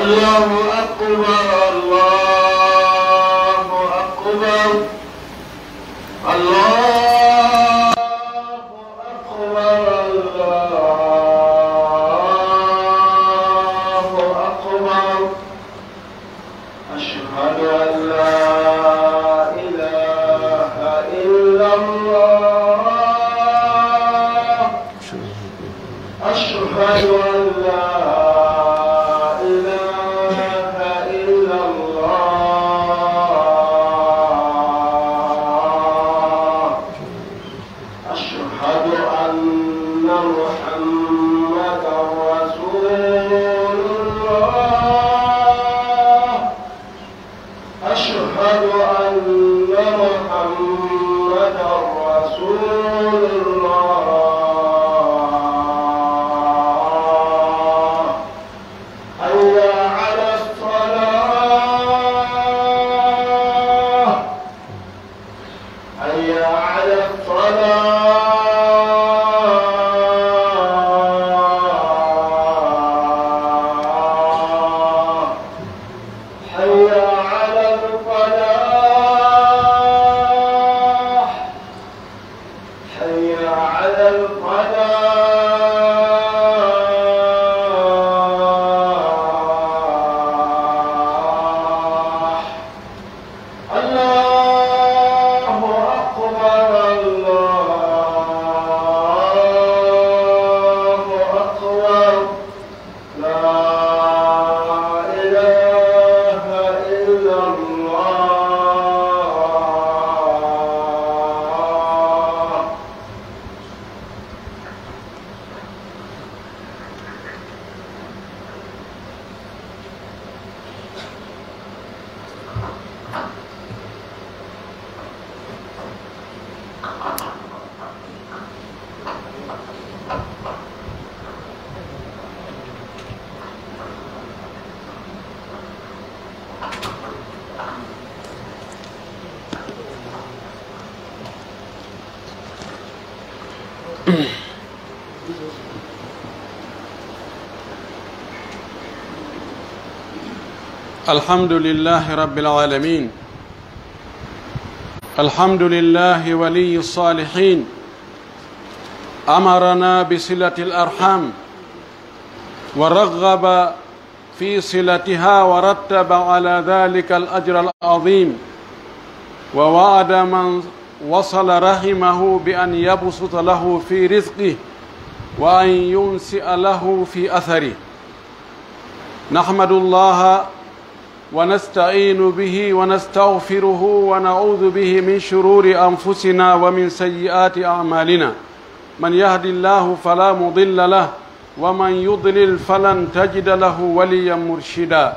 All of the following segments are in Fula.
الله أكبر الله أكبر الله أكبر الله أكبر أشهد أن لا إله إلا الله أشهد أن لا الحمد لله رب العالمين الحمد لله ولي الصالحين أمرنا بصلة الأرحام ورغب في صلتها ورتب على ذلك الأجر العظيم ووعد من وصل رحمه بأن يبسط له في رزقه وأن ينسئ له في أثره نحمد الله ونستعين به ونستغفره ونعوذ به من شرور أنفسنا ومن سيئات أعمالنا من يهد الله فلا مضل له ومن يضلل فلن تجد له وليا مرشدا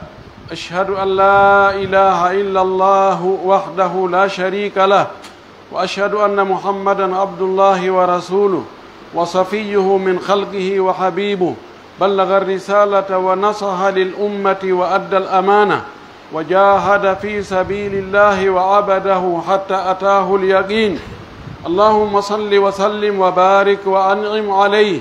أشهد أن لا إله إلا الله وحده لا شريك له وأشهد أن محمدا عبد الله ورسوله وصفيه من خلقه وحبيبه بلغ الرسالة ونصح للأمة وأدى الأمانة وجاهد في سبيل الله وعبده حتى أتاه اليقين اللهم صل وسلم وبارك وأنعم عليه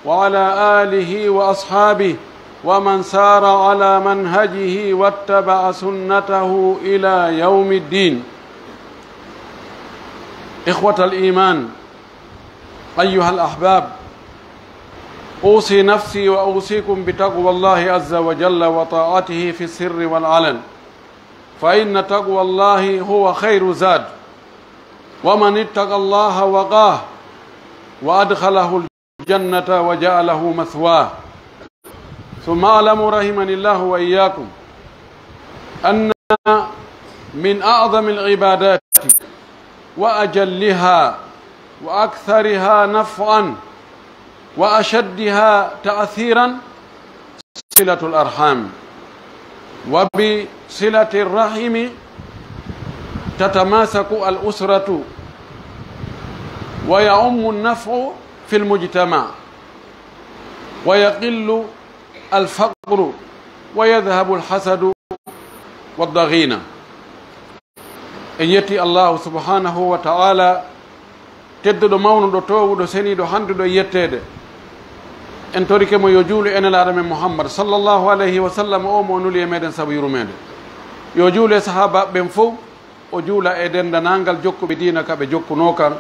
وعلى آله وأصحابه ومن سار على منهجه واتبع سنته إلى يوم الدين إخوة الإيمان أيها الأحباب أوصي نفسي وأوصيكم بتقوى الله عز وجل وطاعته في السر والعلن فإن تقوى الله هو خير زاد ومن اتقى الله وقاه وأدخله الجنة وجعله مثواه ثم أعلموا رحمني الله وإياكم أن من أعظم العبادات وأجلها وأكثرها نفعا وأشدها تأثيرا صلة الأرحام وبصلة الرحم تتماسك الأسرة ويعم النفع في المجتمع ويقل الفقر ويذهب الحسد والضغينة إن يتي الله سبحانه وتعالى تدد مون دو تو دو سني دو هاند دو يتede en torike mo yo juulu enelaaɗo men mouhammad sallllahu alayhi wa sallam o mo nuli e meɗen sabu yurmede yo juule sahaba ɓen fof o juula e dendanalngal jokkuɓe diina kaɓe jokkuno kan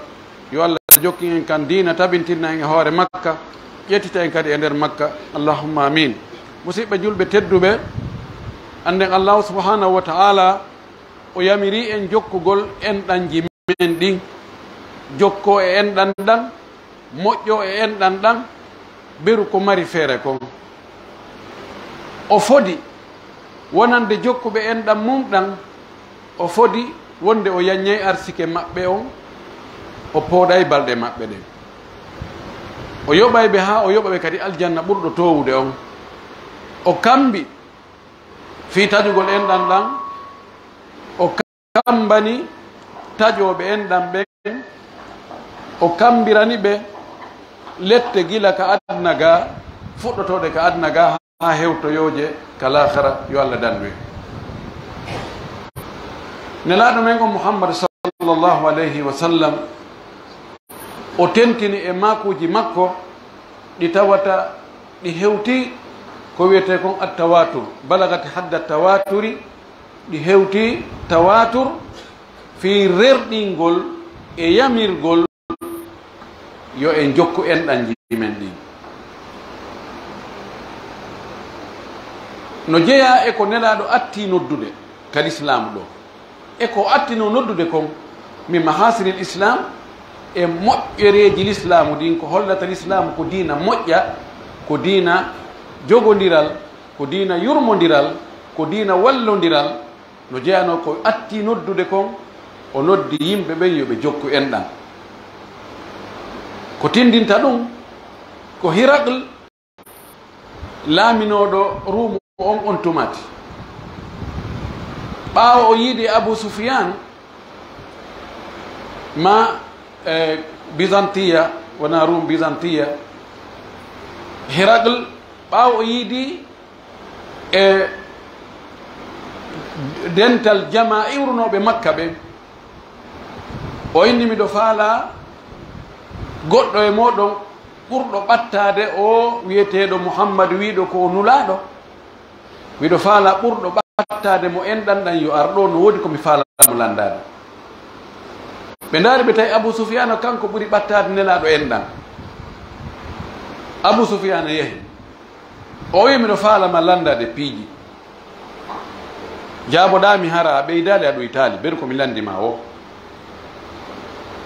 yo allah jokki en kan diina tabintinna en e hoore makka ƴettita en kadi e nder makka allahumma amin musidɓe julɓe tedduɓe anden allahu subhanahu wa taala o yamiri en jokkugol enɗanji men ɗin jokko e enɗan ɗan moƴƴo e enɗan ɗan ɓeru ko mari feere kon o fodi wonande jokkuɓe enɗan mum ɗan o fodi wonde o yaññay arsike maɓɓe on o pooɗay balɗe maɓɓe ɗen o yoɓayɓe ha o yoɓaɓe kadi aljanna ɓurɗo towude on o kambi fi tajugol enɗan ɗan o kambani taƴoɓe enɗan ɓen o kambirani ɓe lette gila ka adna ga fuɗɗotoɗe ka adna ga ha hewtoyoje ka lahara yo allah dandu en nelaɗo men o mouhammad sallllahu alayhi wa sallam o tentini e makuji makko ɗi tawata ɗi hewti ko wiyete kon attawatur balagati hadda tawaturi ɗi hewti tawatur fi rerɗingol e yamirgol yo en jokku enɗanji men ɗin no jeeya e ko nelaɗo atti noddude kadi islamu ɗo e ko attino noddude kon min mahasinil islam e moƴƴereji l'islamu ɗin ko hollata l'islamu ko diina moƴƴa ko diina jogodiral ko diina yurmodiral ko diina wallodiral no jeeyano ko atti noddude kon o noddi yimɓe ɓen yoɓe jokku enɗan ko tindinta ɗum ko hiraqle laaminoɗo ruumu on tumati ɓaawo o yiidi abou soufiane ma byzantiya wona rum byzantiya hiraqle ɓaawo o yiidi e dental jama iwrunoɓe makka ɓe o inni miɗo faala goɗɗo e moɗon ɓurɗo ɓattade o wiyeteɗo mouhammadu wiiɗo ko nulaɗo miɗo faala ɓurɗo ɓattade mo enɗan ɗan yo arɗo no woodi komi faalamo landade ɓe daari ɓe tawi abou soufiane kanko ɓuri ɓattade nelaɗo enɗan abou soufiane yeehi o wi miɗo faalama landade piiji jaaboɗami hara a ɓeydade aɗo itali ɓeru komi landima o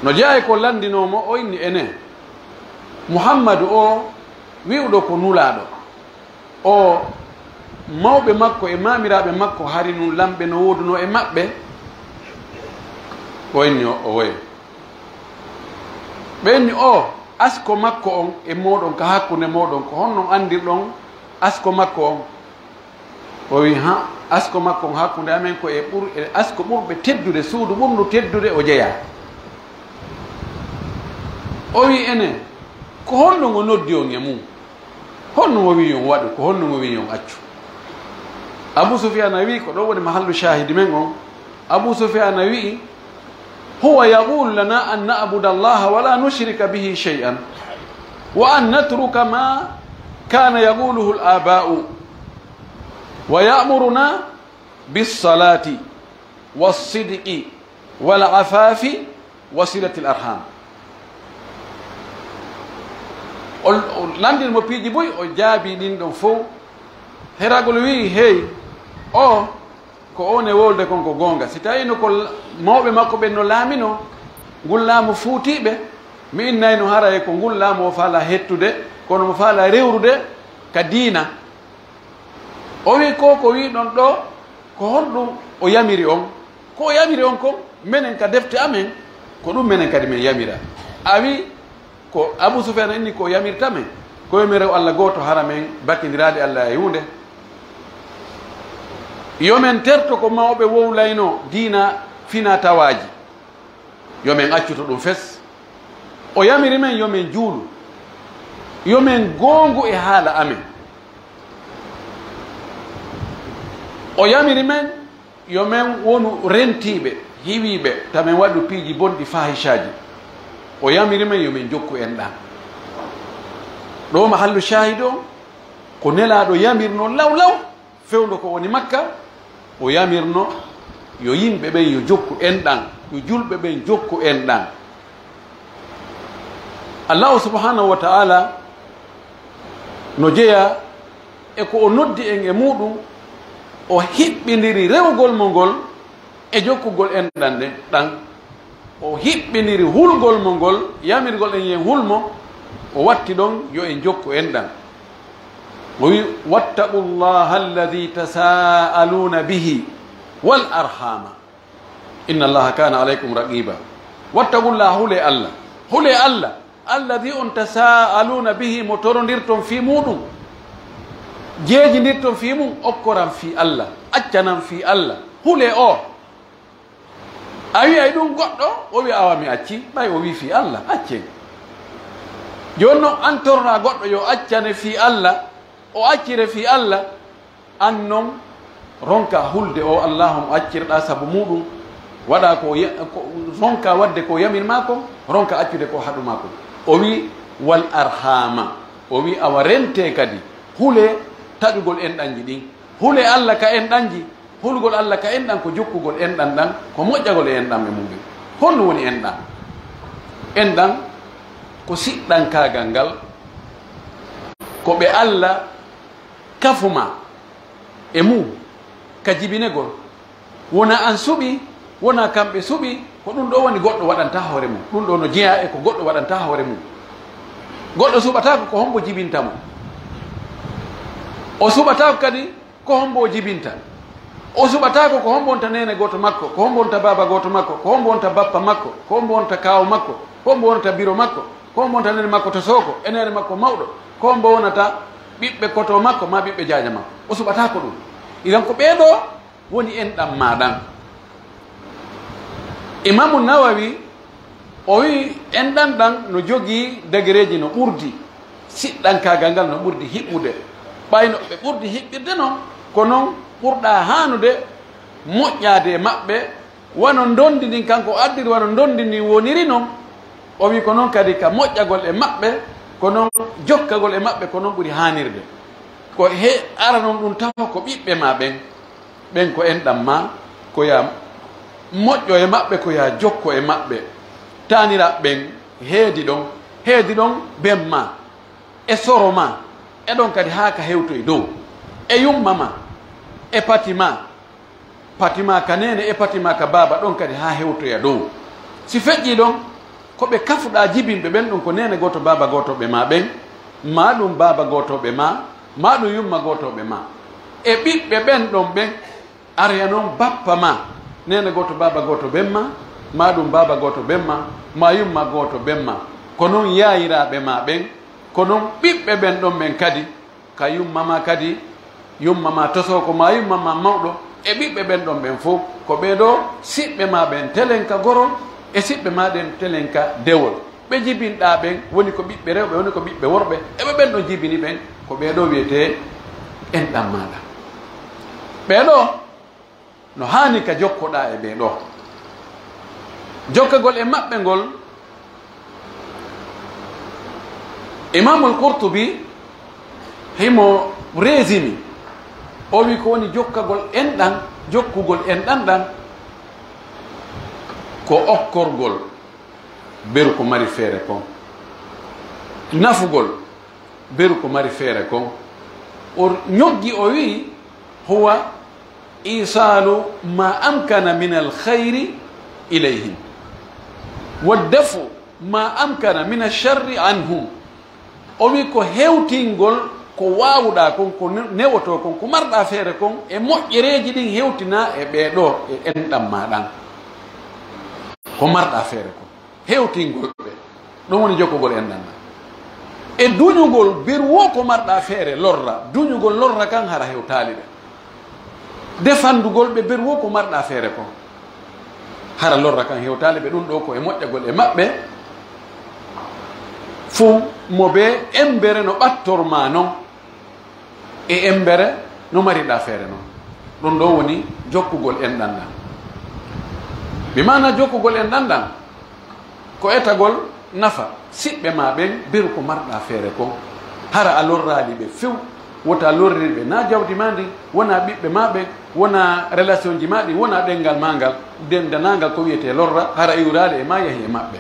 no jeeya ko landinomo o inni ene mouhammadou o wiwɗo ko nulaɗo o mawɓe makko e mamiraɓe makko hari nun lamɓe no woduno e maɓɓe o inni o woye ɓe inni o asko makko on e moɗon ka hakkude moɗon ko honnon andirɗon asko makko on o wi ha asko makko on hakkude amen ko e asko ɓurɓe teddude suudu ɓurdu teddude o jeeya o wi enen ko honno ngo noddi on e mum honno ngo wi on waɗu ko honno ngo wi on accu abou soufiane wi ko ɗo woni mahallu shahidi men on abou soufiane wi huwa yaqulu lana an nabuda allaha wala nushrika bihi shay'an wa an natruka ma kana yaquluhu l aba'u wa ya'muruna bis-salati was-sidqi wal-afafi wa silati l-arham o landinmo piiji boyi o jaabi ɗin ɗon fof heragol wi hey o ko on e wolde kon ko gonga si tawino ko mawɓe makko ɓen no laamino ngol laamu fuutiɓe mi innayno hara e ko ngol laamu o faala hettude kono mo faala rewrude ka diina o wi ko wi ɗon ɗo ko honɗum o yamiri on ko o yamiri on kon minen ka defte amen ko ɗum minen kadi min yamira a wi ko abou soufiane inni ko yamirta men ko yomi rew allah goto hara men bakkidirade allah e hunde yomen terto ko mawɓe wowlayno diina fina tawaji yomen accuto ɗum fes o yamiri men yomen juulu yomen goongu e haala amen o yamiri men yomen wonu rentiɓe hiwiɓe tamen waɗu piiji bonɗi fahisaji o yamiri men yomin jokku enɗan ɗo mahallu shahid o ko nelaɗo yamirno law law fewdo ko woni makka o yamirno yo yimɓe ɓen yo jokku enɗan yo julɓe ɓen jokku enɗan allahu subhanahu wa ta'ala no jeeya e ko o noddi en e muɗum o hiɓɓidiri rewgol mo ngol e jokkugol enɗan nde ɗan o hiɓɓidiri hulgol mo ngol yamirgol en yen hulmo o watti ɗon yo en jokku enɗan o wi wattaqu llaha alladi tasaaluna bihi wal arhama inna allaha kana alaykum raqiba wattaqullah hule allah alladi on tasaaluna bihi mo torondirton fi muɗum jeejindirton fi mum okkoran fi allah accanan fi allah hule o a wiyay ɗum goɗɗo o wi awa mi acci ɓay o wi fi allah accen joni noon an torna goɗɗo yo accane fi allah o accire fi allah an noon ronka hulde o allahum accirɗa saabu muɗum waɗa ko ronka wadde ko yamin ma kon ronka accude ko haɗu ma kon o wi wal arhama o wi awa rente kadi hule taƴugol enɗanji ɗin hule allah ka enɗanji hulgol allah ka enɗan ko jokkugol enɗan ɗan ko moƴƴagol e enɗan ɓe mumen honno woni enɗan enɗan ko siɗɗan kagal ngal ko ɓe allah kafuma e mum ka jibinegol wona an suɓi wona kamɓe suɓi ko ɗum ɗo woni goɗɗo waɗanta hoore mum ɗum ɗo no jeeya e ko goɗɗo waɗanta hoore mum goɗɗo suɓatako ko hombo jibintamo o suɓatako kadi ko hombo o jibinta o suɓatako ko hombo wonta nene goto makko ko hombo wonta baba goto makko ko hombo wonta bappa makko ko hombo wonta kawo makko ko hombo wonta biro makko ko hombo wonta nene makko to soko e nene makko mawɗo ko hombo wonata ɓiɓɓe koto makko ma ɓiɓɓe jaaja makko o suɓatako ɗum idan ko ɓeeɗo woni enɗam maɗan imamu nawawi o wi enɗan ɗan no jogii degereji no ɓurdi siɗɗan kagal ngal no ɓurdi hiɓɓude ɓayno ɓe ɓurdi hiɓɓirde noon ko noon ɓurɗa hanude moƴƴade e maɓɓe wano dondi ndin kanko addiri wano dondi ndin woniri noon o wi ko noon kadi ka moƴƴagol e maɓɓe ko noon jokkagol e maɓɓe ko noon ɓuri hanirde ko he ara noon ɗum tawa ko ɓiɓɓe ma ɓen ko enɗam ma ko ya moƴƴo e maɓɓe ko ya jokko e maɓɓe tanira ɓen heedi ɗon ben ma e soro ma e ɗon kadi ha ka hewtoye dow e yumma ma e patima ka nene e patima ka baba ɗon kadi ha hewtoya dow si feƴƴi ɗon koɓe kafuɗa jibinɓe ɓen ɗum ko nene goto baba gotoɓe ma ɓen ma ɗum baba gotoɓe ma ɗum yumma gotoɓe ma e ɓiɓɓe ɓen ɗon ɓen arya noon bappa ma nene goto baba goto ɓen ma ɗum baba goto ɓen ma yumma goto ɓen ma ko noon yayiraɓe ma ɓen ko noon ɓiɓɓe ɓen ɗon ɓen kadi ka yummama kadi yummama tosoko ma yummama mawɗo e ɓiɓɓe ɓen ɗon ɓen fof ko ɓeɗo siɓɓe ma ɓen telenka gorol e siɓɓe ma ɗen telenka dewol ɓe jibinɗa ɓen woni ko ɓiɓɓe rewɓe woni ko ɓiɓɓe worɓe eɓe ɓen ɗon jibini ɓen ko ɓeɗo wiyete enɗam maɗa ɓeɗo no hani ka jokkoɗa e ɓeɗo jokkagol e maɓɓe ngol imamul Qurtubi himo résimi o wi ko woni jokkagol enɗan jokkugol enɗan ɗan ko okkorgol beru ko mari feere kon nafugol beru ko mari feere kon o ñoggi o wi huwa isalu ma amkana min alkhayri ilayhim waddafu ma amkana min alsharri anhum o wi ko hewtingol ko wawuɗa kon ko newoto kon ko marɗa feere kon e moƴƴereji ɗin hewtina e ɓeɗo e enɗam maɗan ko marɗa feere kon hewtingol ɓe ɗum woni jokkogol enɗam ɗan e duñugol berwo ko marɗa feere lorra duñugol lorra kan hara hewtali ɓe defandugol ɓe berwo ko marɗa feere kon hara lorra kan hewtali ɓe ɗum ɗo ko e moƴƴagol e maɓɓe fuu mo ɓe embere no ɓattorma noon e embere no mariɗa feere noon ɗum ɗo woni jokkugol enɗan ɗan mi mana jokkugol enɗan ɗan ko etagol nafa siɓɓe ma ɓen beru ko marɗa feere kon hara a lorraali ɓe few wota lorriri ɓe na jawdi ma ndi wona ɓiɓɓe maɓe wona relation ji maɗi wona ɗengal ma ngal dendanagal ko wiyete lorra hara iwrade e ma yahi e maɓɓe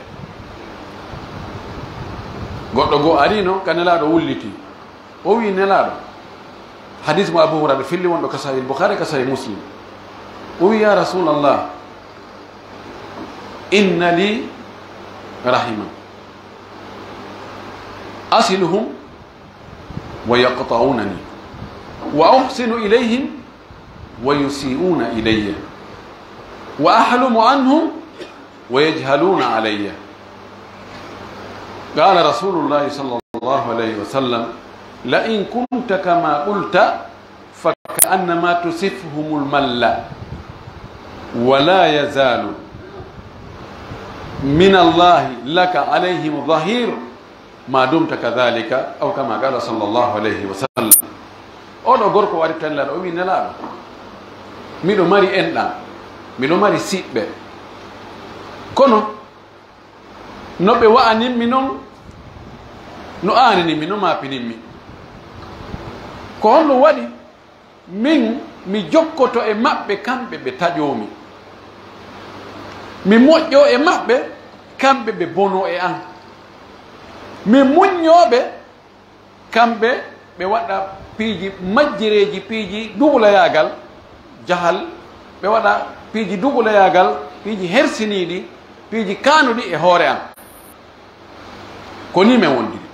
goɗɗo goo arino ka nelaɗo wulliti o wi nelaɗo hadis mo abou hurayra filli wonɗo ka sahih boukhari ka sahih muslim o wi ya rasulallah inna li rahima asiluhum wa yaqta'unani wa uhsinu ilayhim wa yusi'una ilayya wa ahlumu anhum wa yajhaluna alayya qala rasulullah sallallahu alayhi wa sallam la in kunta kama qulta fa ka'annama tusifhumul malla wa la yazalu min allahi laka alayhim dhahir ma dumta kadhalika aw kama qala sallallahu alayhi wa sallam. Oɗo gorko wari tallaɗo o wi nelaɗo miɗo mari enɗam miɗo mari siɓɓe kono no ɓe wa'aninmi noon no aaninimi no maapininmi ko honno waɗi min mi jokkoto e maɓɓe kamɓe ɓe taƴomi mi moƴƴo e maɓɓe kamɓe ɓe bono e an mi muññoɓe kamɓe ɓe waɗa piiji majjireji piiji dugulayagal jahal ɓe waɗa piiji dugulayagal piiji hersiniɗi piiji kanuɗi e hoore an ko ni men wondiri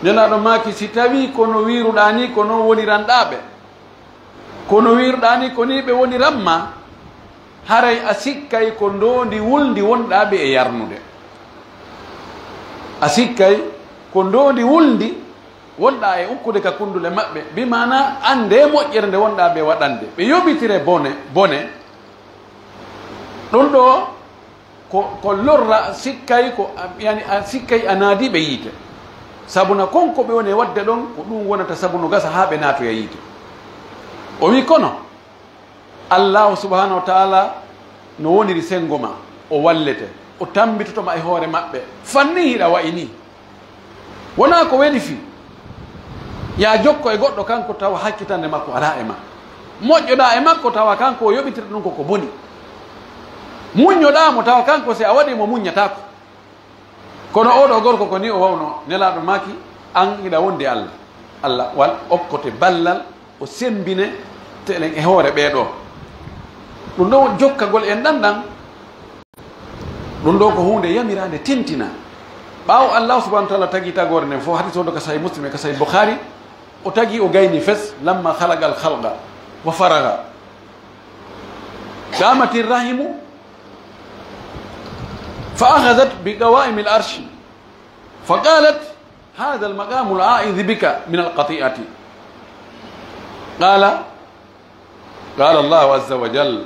nelaɗo maki si tawi kono wiruɗa ni ko noon woniranɗaɓe kono wiruɗa ni ko ni ɓe woniranma haray a sikkay ko ndondi wulndi wonɗaɓe e yarnude a sikkay ko ndondi wulndi wonɗa e ukkude ka kundule maɓɓe bimana ande moƴƴere nde wonɗaɓe waɗande ɓe yoɓitire bone ɗum ɗo ko lorra sikkay ko yani a sikkay a naadiɓe yiite sabuna konko ɓe woni e wadde ɗon ko ɗum wonata sabunu gasa ha ɓe naatoya yiite o wi kono allahu subhanahu wa taala no woniri sengo ma o wallete o tambitotoma e hoore maɓɓe fanni hiɗa wayi ni wona ko weɗi fi ya jokko e goɗɗo kanko tawa hakkitande makko ala e ma moƴƴoɗa e makko tawa kanko o yoɓitira ɗum koko boni muññoɗamo tawa kanko si a waɗimo muññatako kono oɗo gorko ko ni o wawno nelaɗo maki an iɗa wondi allah allah wal okkote ballal o sembine teɗen e hoore ɓeeɗo ɗum ɗo jokkagol en ɗanɗan ɗum ɗo ko hunde yamirande tintina ɓaawo allah subahana taala tagi tagore nden fof hadis oɗo ka sahih muslim e ka sahih boukhari o tagi o gayni fes lamma halaga al halqa wa faraga qamati rahimu fa ahadat bi qawaimi al arshi fa qalat hada al maqamu al a'idh bika min al qati'ati qala allah azza wa jalla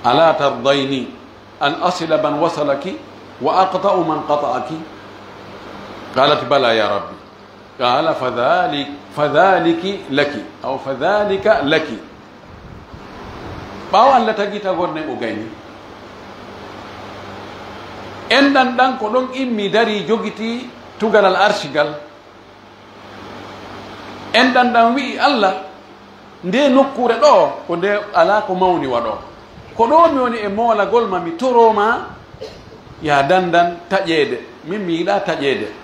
ala tardayni an asila man wasalaki wa aqta'u man qata'aki qalat bala ya rabbi qala fadhaliki laki aw fadhalika laki ɓaawo allah tagi tagorne o gayni enɗan ɗan ko ɗon immi dari jogiti tugalal arsigal enɗan ɗan wi'i allah nde nokkure ɗo ko nde ala ko mawni waɗo ko ɗo mi woni e moolagol ma mi toroma ya dandan taƴeede min mi yiɗa taƴeede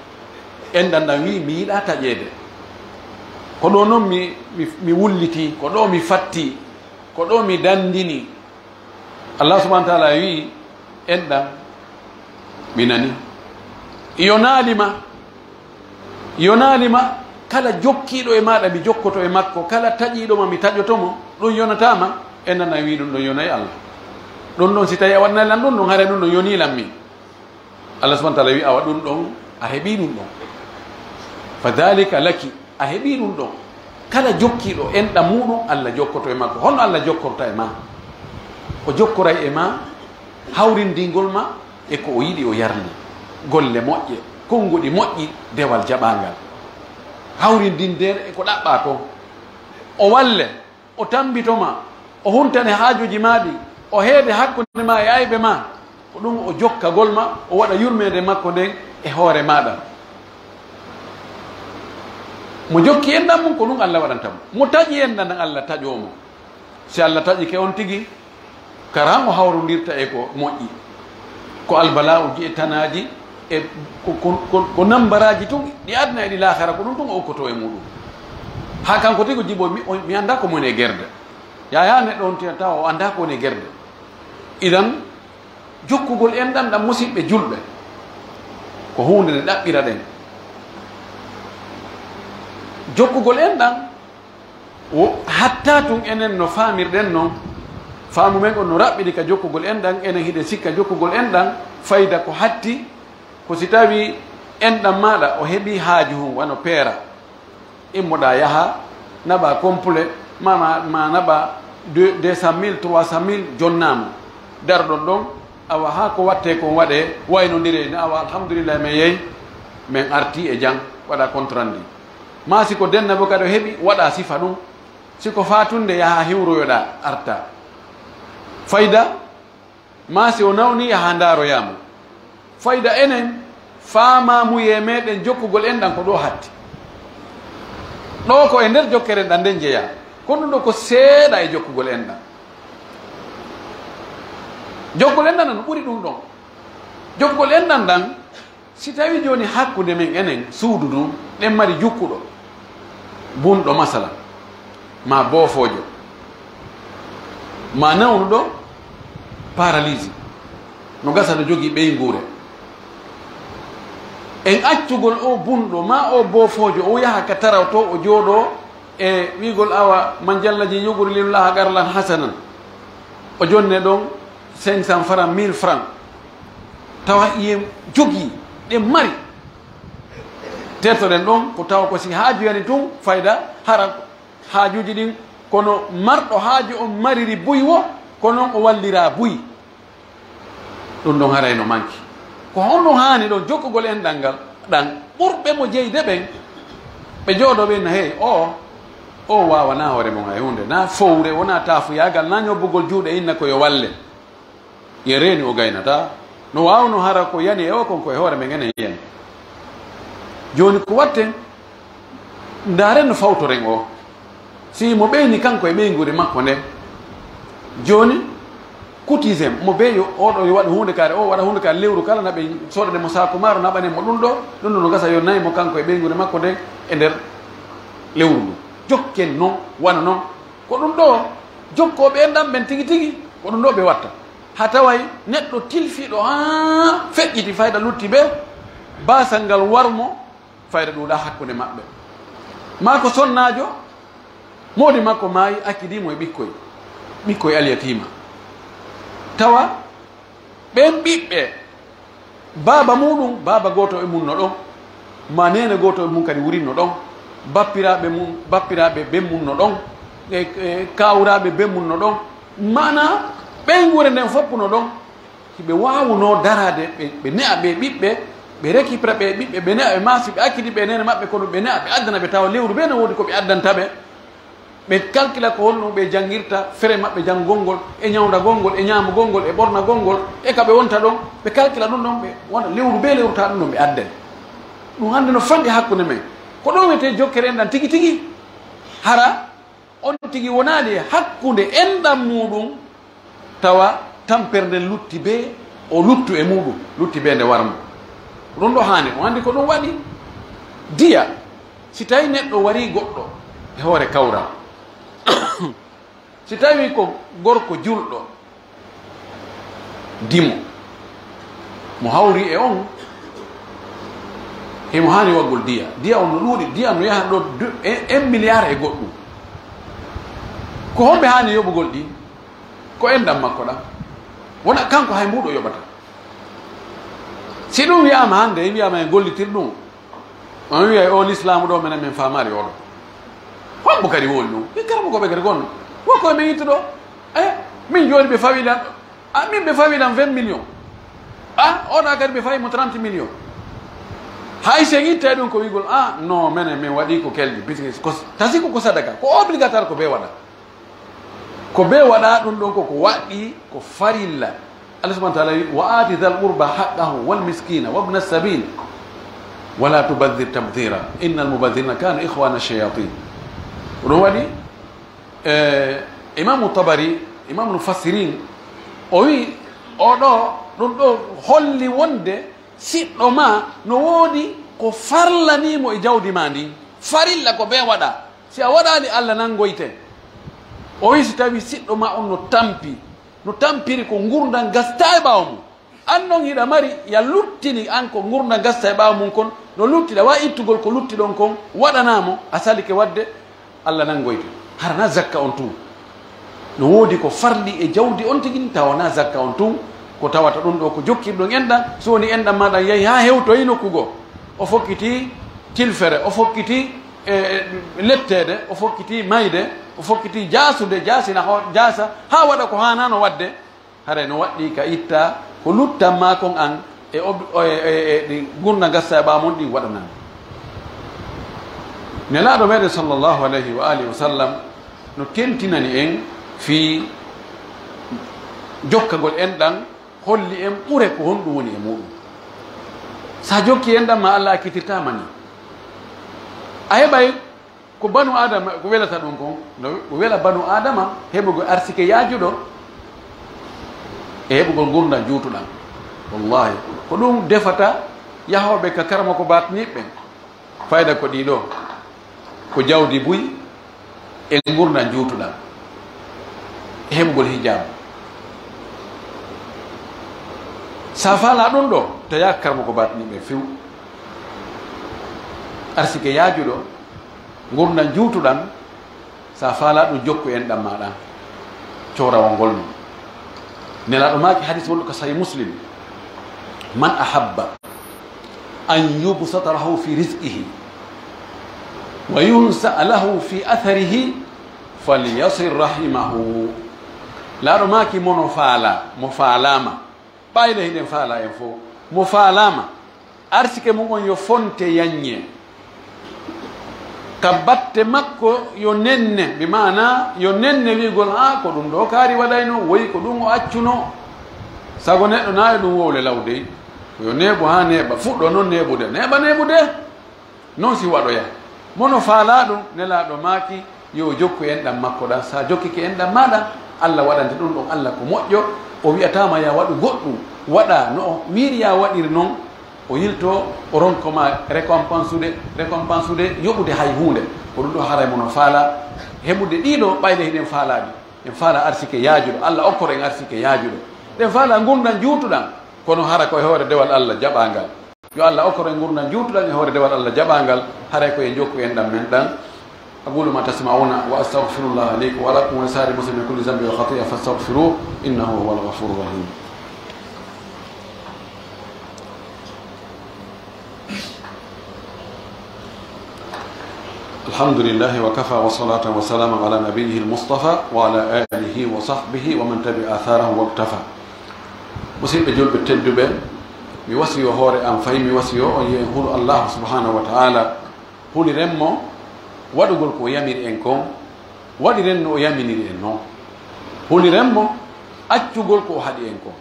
enɗan ɗan wi mi yiɗa taƴeede ko ɗo noon mi wulliti ko ɗo mi fatti ko ɗo mi dandini allah subahana taala wi enɗan mi nani yonaalima kala jokkiɗo e maɗa mi jokkoto e makko kala taƴiɗoma mi taƴotomo ɗum yonatama enɗan a wi ɗum ɗon yonayi allah ɗum ɗon si tawi a waɗnaylan ɗum ɗon haare ɗum ɗon yonilan min allah subahana taala wi awa ɗum ɗon a heeɓi ɗum ɗon fa dalika laki a heeɓi ɗum ɗon kala jokkiɗo enɗa muɗum allah jokkoto e makko holno allah jokkorta e ma o jokkoray e ma hawrindingol ma e ko o yiɗi o yarni golle moƴƴe konnguɗi moƴƴi dewal jaɓangal hawrindindere e ko ɗaɓɓa kon o walle o tambitoma o huntane haajuji maɗi o heede hakkude ma e ayɓe ma ko ɗum o jokkagol ma o waɗa yurmede makko nden e hoore maɗa mo jokki enɗam mum ko ɗum Allah waɗanta mo taƴi enɗan ɗan Allah taƴomo si Allah taƴi ke on tigi kara o hawrodirta e ko moƴƴi ko albala uji e tanaji e ko nambaraji tun ɗi adna e ɗi lahara ko ɗum tun o okkoto e muɗum ha kanko tigi jibo mi anda ko mone guerde yaya neɗɗo on tia tawa o anda ko woni guerde idan jokkugol enɗam ɗam musidɓe julɓe ko hunde nde ɗaɓɓira ɗen jokkugol enɗam hatta tun enen no famirɗen noon faamu men on no raɓɓiɗi ka jokkugol enɗam enen hiɗe sikka jokkugol enɗam fayda ko hatti ko si tawi enɗam maɗa o heeɓi haaju hum wano peera immoɗa yaha naɓa complet ma naɓa 200 000 300 000 jonnama darɗon ɗon awa ha ko watte kon waɗe waynodiri ne awa alhamdulillah min yeeyi min arti e jang waɗa contrandi ma siko denna bo kadi o heeɓi waɗa sifa ɗum siko fatunde yaha hiwroyoɗa arta fayda ma si o nawni yaha ndaroyama fayda enen famamuye meɗen jokkugol enɗan ko ɗo hatti ɗo ko e nder jokkere ɗan nden jeeya kono ɗo ko seeɗa e jokkugol enɗan jokkugol enɗan ɗan ɓuuri ɗum ɗon jokkugol enɗan ɗan si tawi joni hakkude men enen suudu ɗum ɗen mari jukkuɗo bunɗo masala ma boofojo ma nawnuɗo paralyse no gasa no jogii ɓeygure en accugol o bunɗo ma o boofojo o yaha ka taraw to o jooɗo e wigol awa man jallaji yuguri lillaha garlan hasanan o jonne ɗon 500 francs 1000 francs tawa iye jogii ɗe mari tertoɗen ɗon ko tawa ko si haaju yani tun fayda hara haajuji ɗin kono marɗo haaju on mariri buy wo ko noon o wallira buy ɗum ɗon harayno manki ko honno haani ɗon jokkugol enɗal ngal ɗan ɓurɓe mo jeyde ɓen ɓe jooɗoɓe na hey o wawana hoore mon hay hunde na fowre wona taafuyagal na ñobbugol juuɗe inna koyo walle ye reeni o gaynata no wawno hara ko yani e o kon koye hoore men enen yen joni ko watten ndaren no fawtoren o si mo ɓeyni kanko e ɓeygure makko nde joni cotisem mo ɓeeyo oɗo yo waɗa hunde kare o waɗa hunde kare lewru kala naɓe soɗane mo sako maro naɓane mo ɗum ɗo no gasa yo nayi mo kanko e ɓeygure makko nde e nder lewru ndu jokken noon wana noon ko ɗum ɗo jokkoɓe enɗam ɓen tigi tigi ko ɗum ɗo ɓe watta ha taway neɗɗo tilfiɗo ha feƴƴiti fayda lutti ɓe basal ngal warmo fayda ɗuɗa hakkude maɓɓe ma ko sonnajo modi makko maayi akkidimo e ɓikkoye alyatima tawa ɓen ɓiɓɓe baba muɗum baba goto e munno ɗon ma nene goto e mum kadi wurinno ɗon bappiraɓe ɓen munno ɗon e kawraɓe ɓen munno ɗon mana ɓen wure nden foppuno ɗon hiɓe wawuno darade ɓe ne'a ɓe ɓiɓɓe ɓe récupéra ɓe ɓiɓɓe ɓe ne'a ɓe maasi ɓe akkidi ɓe nene maɓɓe kono ɓe ne'a ɓe addana ɓe tawa lewru ɓe ne woodi ko ɓe addantaɓe ɓe calcula ko holno ɓe janngirta fere maɓɓe janngol ngol e ñawdagol ngol e ñaamugol ngol e ɓornagol ngol e ka ɓe wonta ɗon ɓe calcula ɗum ɗon ɓe wona lewru ɓe lewruta ɗum ɗon ɓe adden ɗum hannde no fanɗi hakkunde men ko ɗon wiyete jokkere enɗam tigi tigi hara on tigi wonaali e hakkunde enɗam muɗum tawa tampere nden lutti be o luttu e muɗum lutti be nde warmo ɗum ɗo haani ɗum anndi ko ɗum waɗi diya si tawi neɗɗo wari goɗɗo e hoore kawra si tawi ko gorko julɗo dimo mo hawri e on himo hani waggol diya on no ɗuuɗi diya no yaha ɗo 1 milliard e goɗɗum ko homɓe hani yoɓugol ɗi ko enɗam makko ɗam wona kanko hay mbuɗo yoɓata si ɗum wiyama hande wiyama e gollitir ɗum on wiya o l'islamu ɗo menen min famari oɗo hombo kadi woli ɗum i karamo koɓe kadi gonno wokkoye min itta ɗo min joni ɓe fawilan min ɓe fawilan 20 millions oɗa kadi ɓe fawi mo 30 millions hay sen itta ɗum ko wigol non menen min waɗi ko kelɗi puisque tasi ko sadaka ko obligatoire ko ɓe waɗa ko ɓe waɗa ɗum ɗon koko waɗɗi ko farilla Allah subhanahu wa taala wi wa ati dal qurba haqqahu wal miskina wabna sabil wala tubadir tabdira innal mubadirina kanu ihwana shayatin. ɗum waɗi imamu tabari imamu mufassirin o wi oɗo ɗum ɗo holli wonde siɗɗo ma no woodi ko farlanimo e jawdi ma ndi farilla ko be waɗa si a waɗani Allah nangoyte. o wi si tawi siɗɗo ma on no tampiri ko gurdal gasta e ɓawa mum an noon hiɗa mari ya luttini an ko gurdal gasta e ɓawa mum kon no luttiɗa wa ittugol ko lutti ɗon kon waɗanamo a salike wadde Allah nangoyte. harana zakka on tun no woodi ko farli e jawdi on tigui tawana zakka on tun ko tawata ɗum ɗo ko jokkirɗon enɗam so woni enɗam maɗa yeehi ha hewtoyi nokkugo o fokkiti tilfere o fokkiti lettede o fokkiti mayde o fokkiti jaasude jaasina jaasa ha waɗa ko hanano wadde hare no waɗɗi ka itta ko luttanma kon an e gurna gassa e ɓamon ɗi waɗanama. nelaɗo meɗen sallllahu alayhi wa alihi wa sallam no tentinani en fi jokkagol enɗam holli en ɓure ko honɗum woni e muɗum. sa jokki enɗam ma Allah akkitirtamani a heɓay ko banu adama ko welata ɗum kon no ko wela banu adama heɓugo arsike yaajuɗo e heɓugol gurdam juutuɗam. wallahi ko ɗum defata yahoɓe ka karama ko batniɓɓe fayda ko ɗiɗo ko jawdi buy e gurdam juutuɗam e heɓugol hijab. sa faala ɗum ɗo taya karama ko batniɓe few arsike yaajuɗo gurdam juutuɗam sa faala ɗum jokku enɗam maɗa corawol ngol ɗum. nelaɗo maki hadis wonɗo ko sahih muslim man ahabba an yubsata lahu fi rizqihi wa yunsa lahu fi atharihi falyasir rahimahu. laɗo maki mono faala mo faalama ɓayde hiɗen faala en fo mo faalama arsike mum on yo fonte yaññe ka batte makko yo nenne bi mana yo nenne wigol ha ko ɗum ɗo kaari waɗayno woyi ko ɗum o accuno sago neɗɗo nayi ɗum wowle lawdey yo neeɓo ha neeɓa fuɗɗo noon neeɓude neeɓude noon si waɗoya mono faala ɗum nelaɗo maaki yo jokku enɗam makko ɗan sa jokkiki enɗam maɗa Allah waɗante ɗum ɗon Allah ko moƴƴo o wiyatama ya waɗu goɗɗum waɗa no wiiri ya waɗiri noon o yilto o ronkoma récompense ude yoɓude hay hunde ko ɗum ɗo haray mono faala heɓude ɗiɗo ɓayde hiɗen faalaɗi en faala arsike yaajuɗo Allah okkoro en arsike yaajuɗo ɗen faala gurdam juutuɗam kono hara ko e hoore dewal Allah jaɓangal yo Allah okkoro en gurdam juutuɗam e hoore dewal Allah jaɓangal haray koye jokku en ɗam men ɗan أقول ما تسمعون وأستغفر الله عليكم ولكم ولسائر المسلمين من كل ذنب وخطيئة فاستغفروه إنه هو الغفور الرحيم. الحمد لله وكفى والصلاة والسلام على نبيه المصطفى وعلى آله وصحبه ومن تبع آثاره واقتفى. مسيب جلب التدبة بوسيو هوري أم فاي بوسيو يقول الله سبحانه وتعالى هو رمو waɗugol ko yamiri en kon waɗiren no o yaminiri en noon holiren mo accugol ko haɗi en kon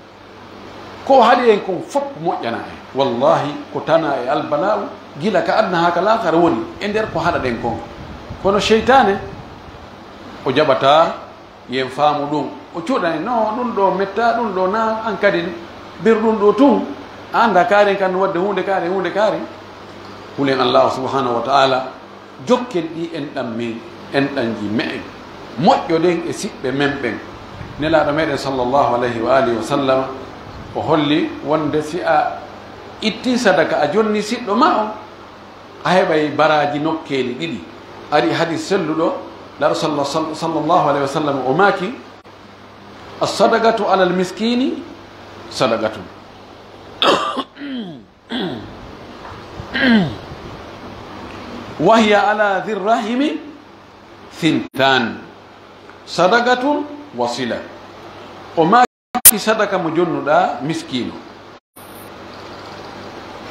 ko haɗi en kon fof moƴƴana en wallahi ko tana e albala'u gila ka adna ha ka lakara woni e nder ko haɗaɗen kon kono cheytane o jaɓata yen faamu ɗum o cuuɗani non ɗum ɗo metta ɗum ɗo na an kadi bir ɗum ɗo tun anda karen kan wadde hunde kare hulen Allah subhanahu wa ta'ala jokken ɗi enɗam min enɗanji me'en moƴƴoɗen e siɓɓe men ɓen nelaɗo meɗen sallllahu alayhi wa alihi wa sallam o holli wonde si a itti sadaka a jonni siɗɗo ma o a heɓay baraji nokkeli ɗiɗi ari hadis selluɗo laɗo sallllahu alayhi wa sallam o maaki assadagatu ala almiskini sadagatun وهي على ذي الرحم ثنتان صدقة وصلة وما كي صدقة مجنودا مسكين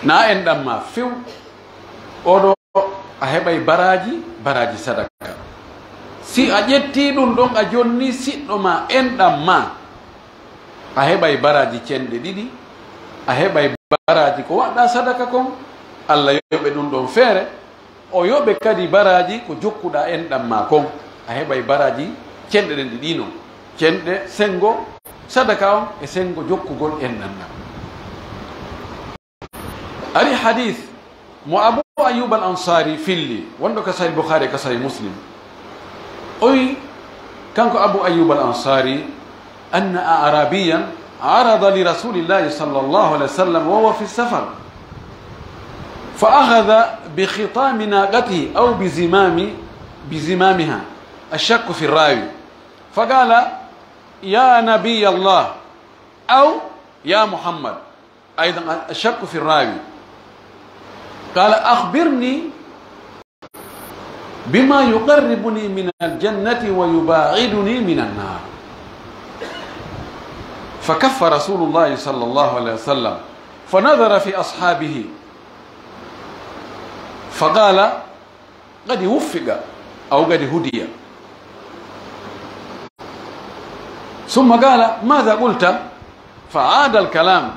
نا عندما فيو أورو أهباي براجي صدقة si a ƴetti ɗum ɗon a jonni siɗɗo ma enɗam ma a heɓay baraji cenɗe ɗiɗi a heɓay baraji ko waɗɗa sadaka kon Allah yoɓe ɗum ɗon feere o yoɓe kadi baraji ko jokkuɗa enɗam ma kon a heɓay baraji cenɗe ɗen ɗi ɗino cenɗe sengo sadaka on e sengo jokkugol enɗam ɗam ari hadith mo Abu Ayyub al Ansari filli wonɗo ka sahih Bukhari ka sahih Muslim oyi kanko Abu Ayyub al Ansari anna arabiyan arada li rasulillahi sallallahu alaihi wasallam wa huwa fi safar فأخذ بخطام ناقته أو بزمامها الشك في الراوي فقال يا نبي الله أو يا محمد أيضا الشك في الراوي قال أخبرني بما يقربني من الجنة ويباعدني من النار فكف رسول الله صلى الله عليه وسلم فنظر في أصحابه فقال قد وفق أو قد هدي ثم قال ماذا قلت فعاد الكلام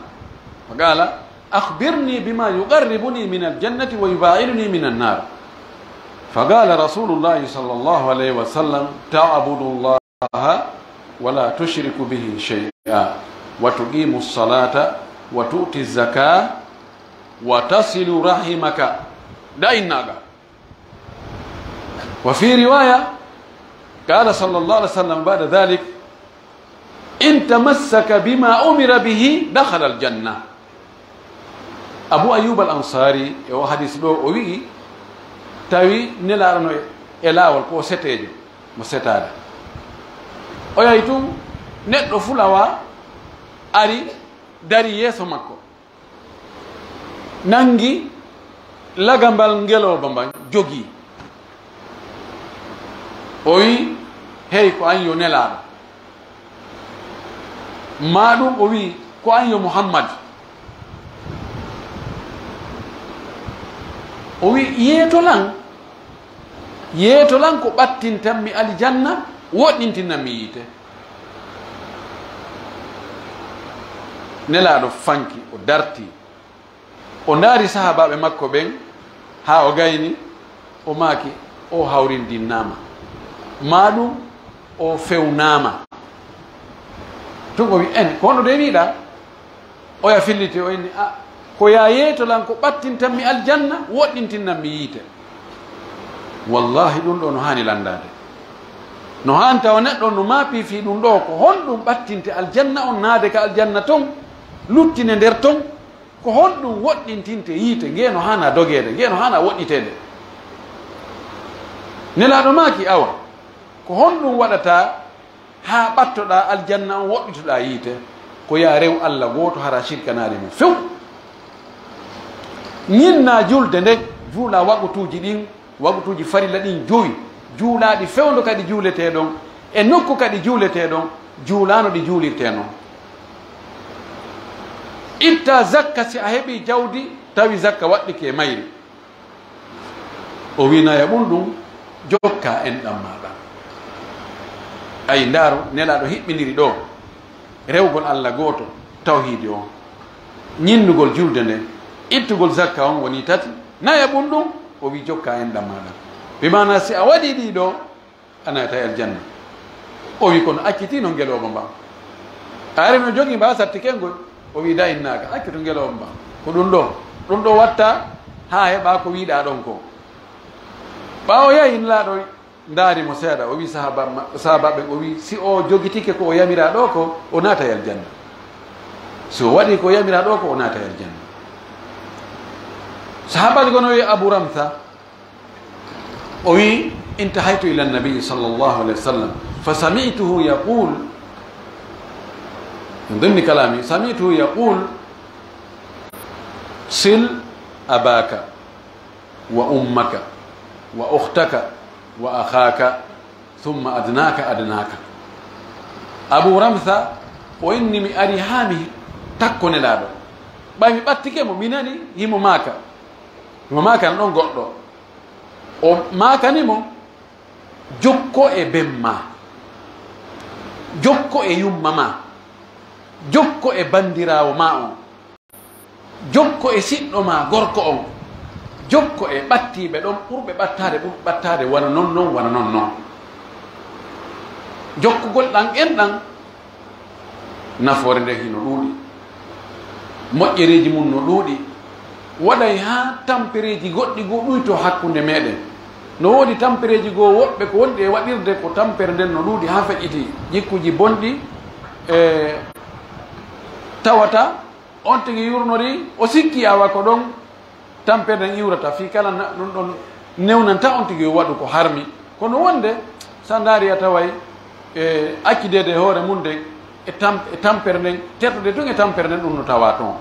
فقال أخبرني بما يقربني من الجنة ويباعدني من النار فقال رسول الله صلى الله عليه وسلم تعبد الله ولا تشرك به شيئا وتقيم الصلاة وتؤتي الزكاة وتصل رحمك دائناغا وفي رواية قال صلى الله عليه وسلم بعد ذلك إن تمسك بما أمر به دخل الجنة أبو أيوب الأنصاري يو حديث دو وي تاوي نلارنو إلاول كو ستيجو مسيتادا ويايتو نتو فلاوا أري داري يسو مكو نانجي lagambal ngelo bamba jogi oyi hey ko an yo nelaɗo maɗum o wi ko an yo Muhammad o wi yeetolan ko ɓattintanmi aljanna woɗɗintinanmi yiite nelaɗo fanki o darti o ndaari sahabaɓe makko ɓen ha o gayni o maaki o hawrindinnama maɗum o fewnama tun o wi en ko hono de wiɗa oya filliti o inni a ko ya yeetolan ko ɓattintanmi aljanna woɗɗintinnanmi yiite wallahi ɗum ɗo no hani landade no hani tawa neɗɗo no maapifi ɗum ɗo ko honɗum ɓattinte aljanna on naade ka aljanna ton luttine nder ton ko honɗum woɗɗintinte yiite ngeno hana dogede ngeno hana woɗɗitede nelaɗo maaki awa ko honɗum waɗata ha ɓattoɗa aljanna on woɗɗitoɗa yiite ko ya rew Allah goto hara shirkanade mum few ñinna julde nde juula wagutuji ɗin wagutuji farilla ɗin joyi juulaɗi fewdo kadi juulete ɗon e nokku kadi juulete ɗon juulano ɗi juulirte noon itta zakka si a heɓi jawdi tawi zakka waɗɗike mayri o winaya ɓum ɗum jokka enɗam maɗa ayi ndaaro nelaɗo hiɓɓidiri ɗo rewgol Allah goto tawhidi on ñinnugol julde nde ittugol zakka on woni tati naya ɓum ɗum o wi jokka enɗam maɗa bimana si a waɗi ɗiɗo a nata aljanna o wi kono accitino ngeloba mba a ari no jogi mba satti kengol o wi da innaga accito ngeloba mba ko ɗum ɗo watta ha heɓa ko wiɗa ɗon ko ɓawo yahi laɗo ndaari mo seeɗa o wi sahabaɓe o wi si o jogitike ko o yamira ɗo ko o naata e aljanna si o waɗi ko yamira ɗo ko o naata e aljanna sahabaɓe gono wi Abu Ramtha o wi intahaytu ila nabii sallallahu alayhi wa sallam fa samituhu yaqul min dimni kalami samituhu yaqul sil abaka wa ummaka wa ukhtaka wa akhaka thumma adnaka Abu Ramtha o inni mi ari ha mi takkoneɗaɗo ɓay mi ɓattike mo mi nani himo maaka ɗon goɗɗo o maakanimo jokko e bemma jokko e yumma ma jokko e bandirawo ma on jokko e siɗɗo ma gorko on jokko e ɓattiɓe ɗon ɓurɓe ɓattade wona non non wona non non jokkugol ɗan enɗan nafoore nde hino ɗuuɗi moƴƴereji mum no ɗuuɗi waɗay ha tampereji goɗɗi goo ɗuyto hakkunde meɗen no woodi tampereji goo woɓɓe ko wonɗi e waɗirde ko tampere nden no ɗuuɗi ha feƴƴiti jikkuji bonɗi e tawata on tigi yurnori o sikki awa ko ɗon tampere nden iwrata fi kala ɗum ɗon newnanta on tigi waɗu ko harmi kono wonde sa daari a taway e accidede hoore mum nden e tampere nden tertude tun e tampere nden ɗum no tawa toon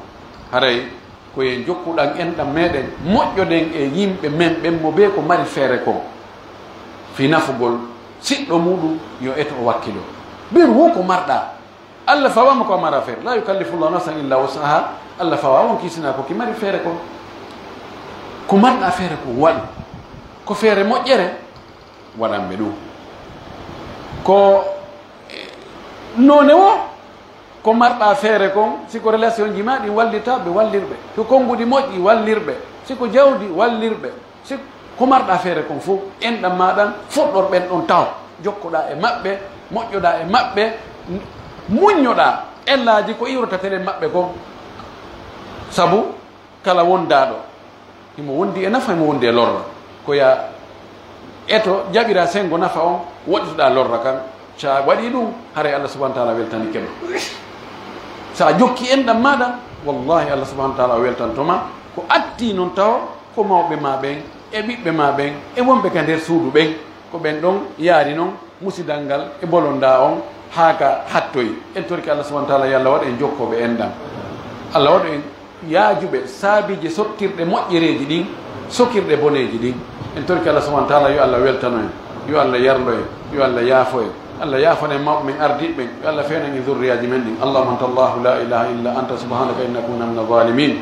haray koye jokkuɗan enɗam meɗen moƴƴoɗen e yimɓe men ɓen mo be ko mari feere ko fi nafugol siɗɗo muɗum yo eto o wakkilo ɓiru wo ko marɗa allah fawama ko mara feere la yukallifullahu nafsan illa wusaha allah fawa on kisina ko ki mari feere ko marɗa feere ko waɗu ko feere moƴƴere waɗanɓe ɗum ko none wo ko marɗa feere kon siko relation ji ma ɗi wallita ɓe wallirɓe so konnguɗi moƴƴi wallirɓe siko jawdi wallirɓe si ko marɗa feere kon fof enɗam maɗan fuɗɗor ɓen ɗon taw jokkoɗa e maɓɓe moƴƴoɗa e maɓɓe muññoɗa ellaji ko iwrataten maɓɓe kon sabu kala wondaɗo imo wondi e nafa imo wondi e lorra koya eto jaɓira sengo nafa on waɗitoɗa lorra kan sa waɗi ɗum haray allah subahana taala weltani keɓa sa jokki enɗam maɗa wallahi allah subahana taala o weltantoma ko atti noon tawa ko mawɓe ma ɓen e ɓiɓɓe ma ɓen e wonɓe ka nder suudu ɓen ko ɓen ɗon yaari noon musidal ngal e bolonda on haaka hattoyi en torki allah subahana taala yo allah waɗa en jokkoɓe enɗam allah waɗa en yaajuɓe saabiji sottirɗe moƴƴereji ɗin sokirɗe boneji ɗin en torki allah subahana taala yo allah weltano en yo allah yarlo en yo allah yaafo en الله يافن ماء من أرض الله فينا من ذرية من اللهم أنت الله لا إله إلا أنت سبحانك إنا كنا من الظالمين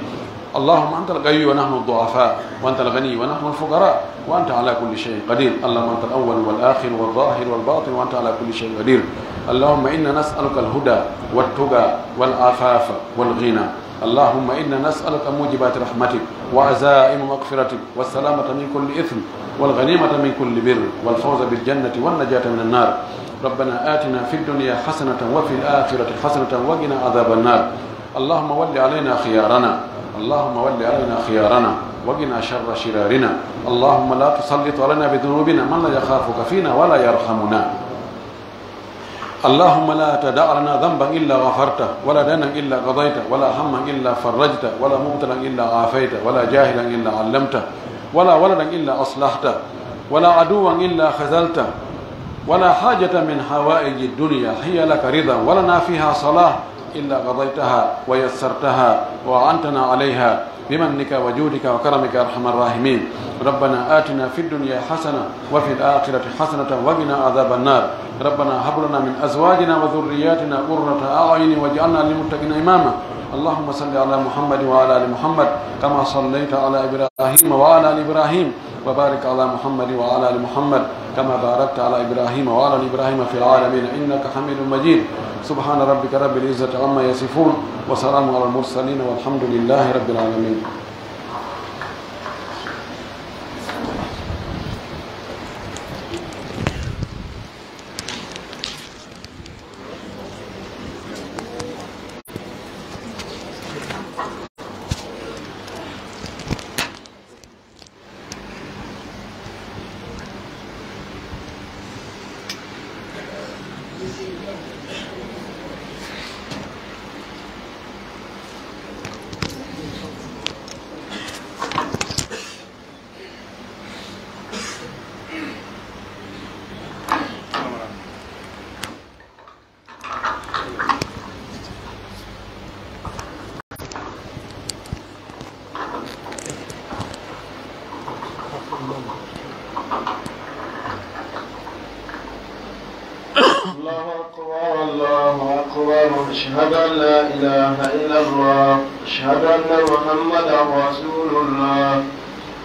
اللهم أنت القوي ونحن الضعفاء وأنت الغني ونحن الفقراء وأنت على كل شيء قدير اللهم أنت الأول والآخر والظاهر والباطن وأنت على كل شيء قدير اللهم إنا نسألك الهدى والتقى والعفاف والغنى اللهم إنا نسألك موجبات رحمتك وعزائم مغفرتك والسلامة من كل إثم والغنيمة من كل بر والفوز بالجنة والنجاة من النار ربنا آتنا في الدنيا حسنة وفي الآخرة حسنة وقنا عذاب النار اللهم ول علينا خيارنا اللهم ول علينا خيارنا وقنا شر شرارنا اللهم لا تسلط علينا بذنوبنا من لا يخافك فينا ولا يرحمنا اللهم لا تدع لنا ذنبا إلا غفرته ولا دينا إلا قضيته ولا هما إلا فرجته ولا مبتلا إلا عافيته ولا جاهلا إلا علمته ولا ولدا إلا أصلحته ولا عدوا إلا خذلته ولا حاجة من حوائج الدنيا هي لك رضا ولنا فيها صلاح إلا قضيتها ويسرتها وأعنتنا عليها بمنك وجودك وكرمك أرحم الراحمين ربنا آتنا في الدنيا حسنة وفي الآخرة حسنة وقنا عذاب النار ربنا هب لنا من أزواجنا وذرياتنا قرة أعين واجعلنا للمتقين إماما اللهم صل على محمد وعلى آل محمد كما صليت على إبراهيم وعلى آل إبراهيم وبارك على محمد وعلى آل محمد كما باركت على إبراهيم وعلى آل إبراهيم في العالمين إنك حميد مجيد سبحان ربك رب العزة عما يصفون وسلام على المرسلين والحمد لله رب العالمين. الله أكبر الله أكبر أشهد أن لا إله إلا الله أشهد أن محمدا رسول الله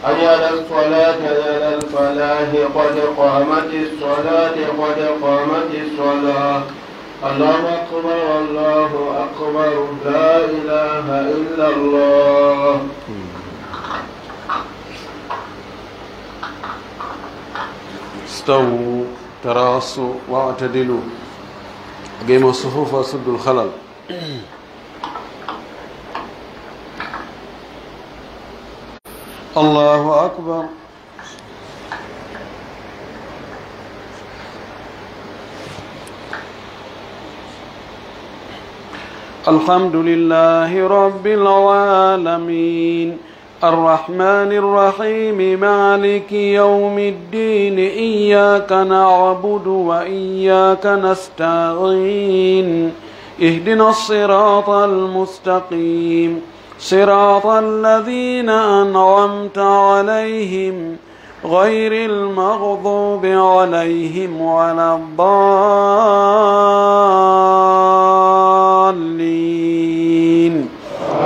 حي على الصلاة حي على الفلاح قد قامت الصلاة قد قامت الصلاة الله أكبر الله أكبر لا إله إلا الله استووا تراصوا واعتدلوا أقيموا الصفوف وسدوا الخلل. الله أكبر. الحمد لله رب العالمين الرحمن الرحيم مالك يوم الدين إياك نعبد وإياك نستعين اهدنا الصراط المستقيم صراط الذين أنعمت عليهم غير المغضوب عليهم ولا الضالين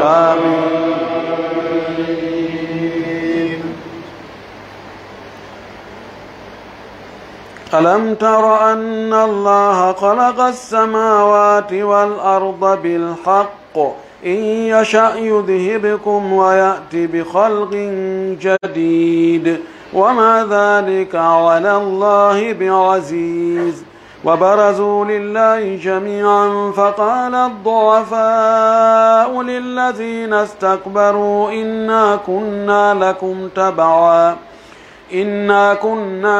آمين. ألم تر أن الله خلق السماوات والأرض بالحق إن يشأ يذهبكم ويأتي بخلق جديد وما ذلك على الله بعزيز. وبرزوا لله جميعا فقال الضعفاء للذين استكبروا إنا كنا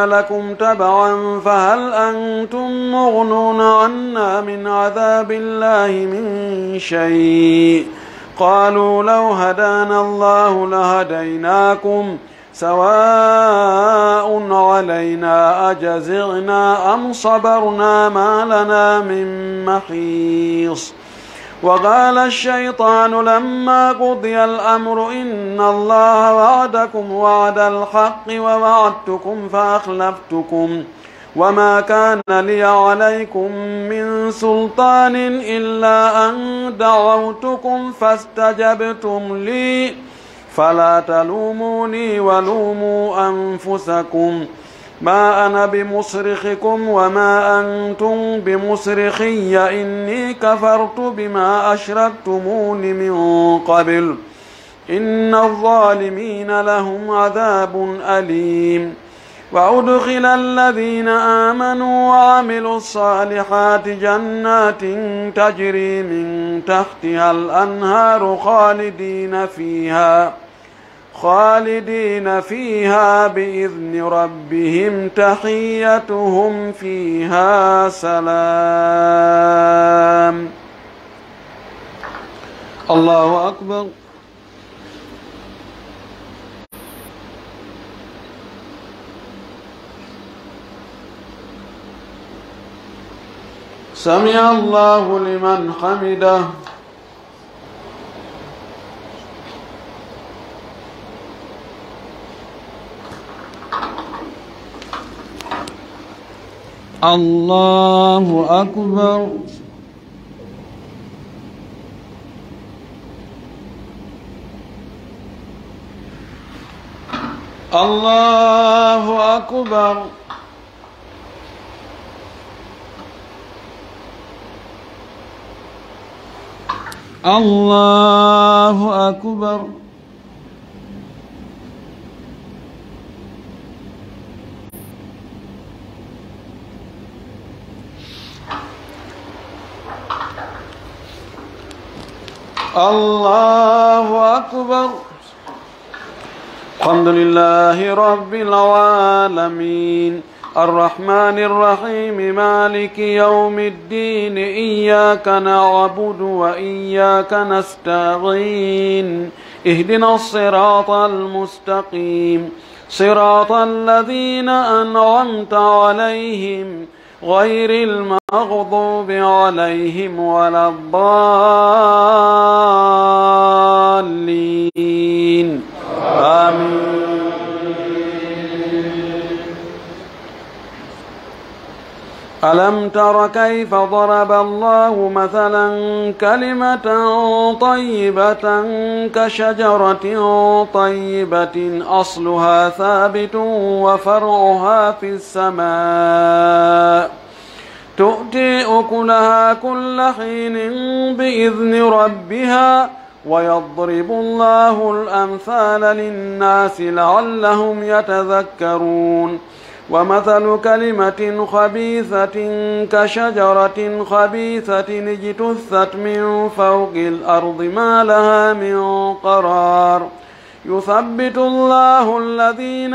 لكم تبعا فهل أنتم مغنون عنا من عذاب الله من شيء قالوا لو هدانا الله لهديناكم سواء علينا أجزعنا أم صبرنا ما لنا من محيص. وقال الشيطان لما قضي الأمر إن الله وعدكم وعد الحق ووعدتكم فأخلفتكم وما كان لي عليكم من سلطان إلا أن دعوتكم فاستجبتم لي فلا تلوموني ولوموا أنفسكم ما أنا بمصرخكم وما أنتم بمصرخي إني كفرت بما أشركتمون من قبل إن الظالمين لهم عذاب أليم. وأدخل الذين آمنوا وعملوا الصالحات جنات تجري من تحتها الأنهار خالدين فيها بإذن ربهم تحيتهم فيها سلام. الله أكبر. سمع الله لمن حمده. الله أكبر. الله أكبر. الله أكبر. الله أكبر. الحمد لله رب العالمين الرحمن الرحيم مالك يوم الدين إياك نعبد وإياك نستعين اهدنا الصراط المستقيم صراط الذين أنعمت عليهم غير المغضوب عليهم ولا الضالين آمين. ألم تر كيف ضرب الله مثلا كلمة طيبة كشجرة طيبة أصلها ثابت وفرعها في السماء تؤتي أكلها كل حين بإذن ربها ويضرب الله الأمثال للناس لعلهم يتذكرون. ومثل كلمة خبيثة كشجرة خبيثة اجتثت من فوق الأرض ما لها من قرار يثبت الله الذين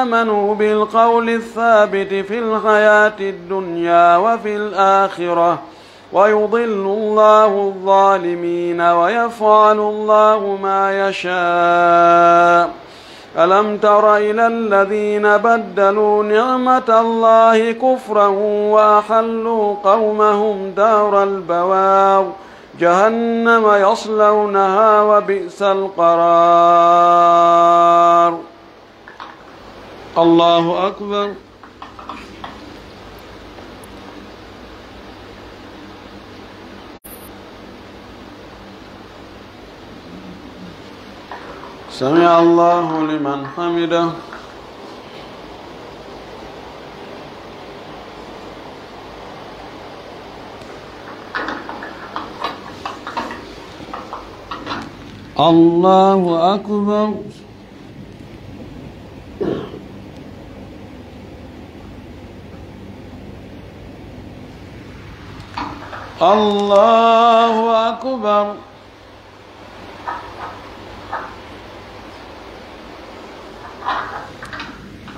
آمنوا بالقول الثابت في الحياة الدنيا وفي الآخرة ويضل الله الظالمين ويفعل الله ما يشاء ألم تر إلى الذين بدلوا نعمة الله كفرا وأحلوا قومهم دار البوار جهنم يصلونها وبئس القرار. الله أكبر. سمع الله لمن حمده. الله أكبر. الله أكبر.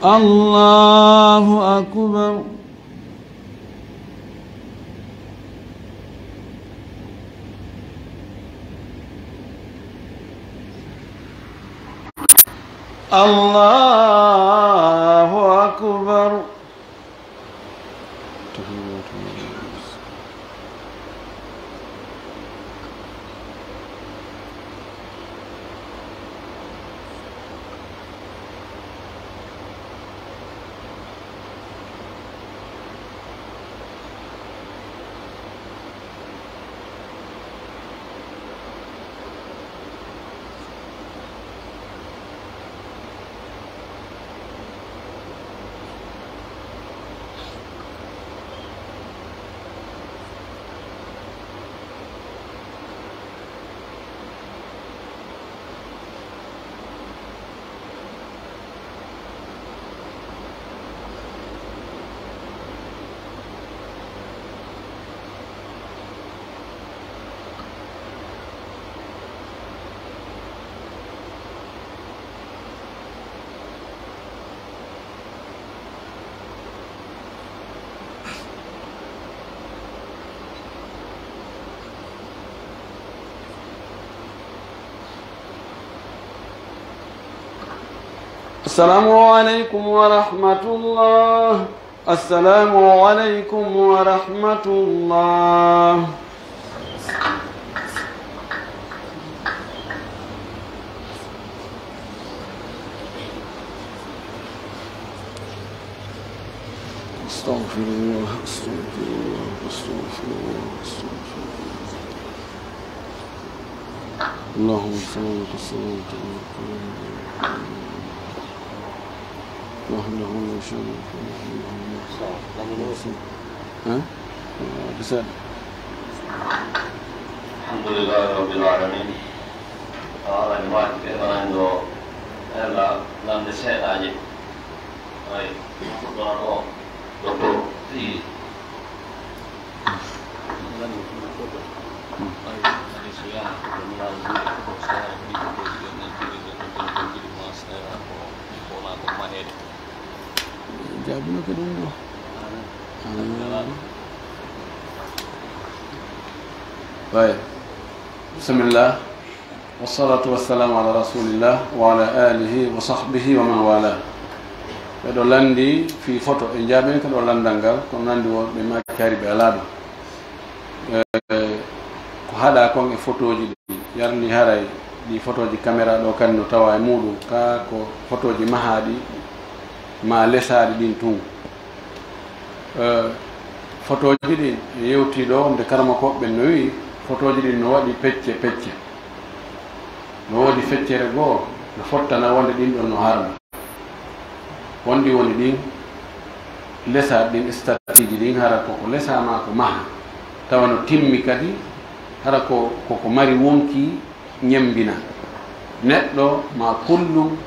الله أكبر. الله أكبر. السلام عليكم ورحمة الله. السلام عليكم ورحمة الله. استغفر الله استغفر الله استغفر الله استغفر الله. اللهم صل على سيدنا وحده لا شريك له. بسال. الحمد لله رب العالمين. Allah invite everyone to ela nam de se aje. Ai, dono dopo di lan di foto. Ai, ada suya melalui proses di kemudian di mas pola kemarin. Jawabnya ke dulu. Baik. Bismillah. Wassalatu wassalamu ala Rasulillah wa ala alihi wa sahbihi wa man wala. Bedo landi fi photo e jaben ko do landangal ko nandi wonbe makari be alado. Ko hada ko e photoji yarni haray di photoji camera do kan no tawa e mudu ka ko photoji mahadi ma lesade din tun photoji din yewti do de karama ko be no wi photoji din no wadi pecce no wadi feccere go no fottana wonde din don no harma wondi woni din lesa din statiji din hara ko lesa ma ko maha tawano timmi kadi hara ko mari wonki nyembina neddo ma kullu